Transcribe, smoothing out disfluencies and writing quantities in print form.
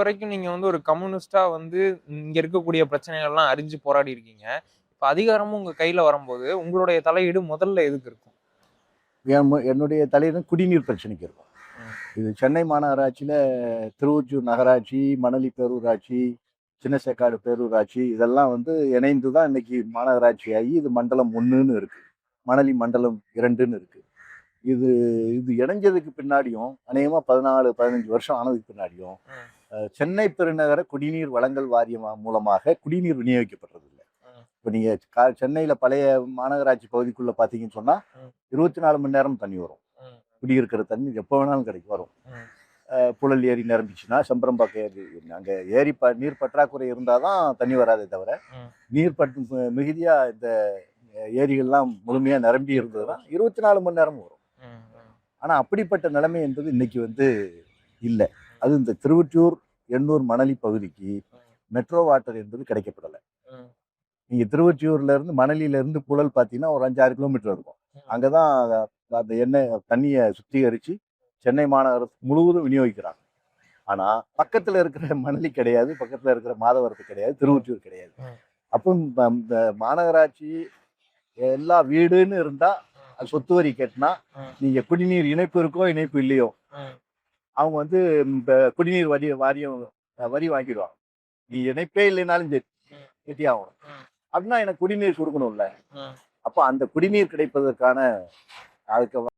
வரைக்கும் நீங்க ஒரு கம்யூனிஸ்ட்டா இங்க இருக்கக்கூடிய பிரச்சனைகள்லாம் அறிஞ்சு போராடி இருக்கீங்க. இப்ப அதிகாரமும் உங்க கையில வரும்போது, உங்களுடைய தலையீடு முதல்ல எதுக்கு இருக்கும்? என்னுடைய தலையிடம் குடிநீர் பிரச்சனைக்கு இருக்கும். ம். இது சென்னை மாநகராட்சியில திருவொற்றியூர் நகராட்சி, மணலி பேரூராட்சி, சின்னசேக்காடு பேரூராட்சி இதெல்லாம் இணைந்து தான் இன்னைக்கு மாநகராட்சி ஆகி இது மண்டலம் 1ன்னு இருக்கு. மணலி மண்டலம் 2ன்னு இருக்கு. இது இது இணைஞ்சதுக்கு பின்னாடியும் அநேகமா 14, 15 வருஷம் ஆனதுக்கு பின்னாடியும் ம். சென்னை பெருநகர குடிநீர் வழங்கல் வாரியம் மூலமாக குடிநீர் விநியோகிக்கப்படுறது இல்ல. ம். இப்ப நீங்க சென்னையில பழைய மாநகராட்சி பகுதிக்குள்ள பாத்தீங்கன்னு சொன்னா ம். 24 மணி நேரம் தண்ணி வரும். ம். குடியிருக்கிற தண்ணி எப்போ வேணாலும் கிடைக்கும் வரும். ம். புழல் ஏரி நிரம்பிச்சுன்னா செம்பரம்பாக்கம் ஏரி அங்கே ஏரி நீர் பற்றாக்குறை இருந்தால் தான் தண்ணி வராதே தவிர ம். நீர் மிகுதியா இந்த ஏரிகள்லாம் முழுமையாக நிரம்பி இருந்ததுன்னா 24 மணி நேரமும் வரும். ம். ஆனால் அப்படிப்பட்ட நிலைமை என்பது இன்னைக்கு இல்லை. அது இந்த திருவொற்றியூர், எண்ணூர், மணலி பகுதிக்கு மெட்ரோ வாட்டர் என்பது கிடைக்கப்படலை. ம். நீங்கள் திருவொற்றியூர்ல இருந்து மணலியில இருந்து புழல் பார்த்தீங்கன்னா ஒரு 5-6 கிலோமீட்டர் இருக்கும். அங்கே தான் அந்த எண்ணெய் தண்ணியை சுத்திகரித்து சென்னை மாநகரத்துக்கு முழுவதும் விநியோகிக்கிறாங்க. ஆனா பக்கத்துல இருக்கிற மணலி கிடையாது, பக்கத்துல இருக்கிற மாதவரத்து கிடையாது, திருவொற்றியூர் கிடையாது. அப்போ இந்த மாநகராட்சி எல்லா வீடுன்னு இருந்தா சொத்து வரி கட்டினா நீங்க குடிநீர் இணைப்பு இருக்கோ இணைப்பு இல்லையோ அவங்க குடிநீர் வாரியம் வரி வாங்கிடுவாங்க. நீ இணைப்பே இல்லைனாலும் சரி கட்டி ஆகணும். அப்படின்னா எனக்கு குடிநீர் கொடுக்கணும்ல. அப்போ அந்த குடிநீர் கிடைப்பதற்கான அதுக்கு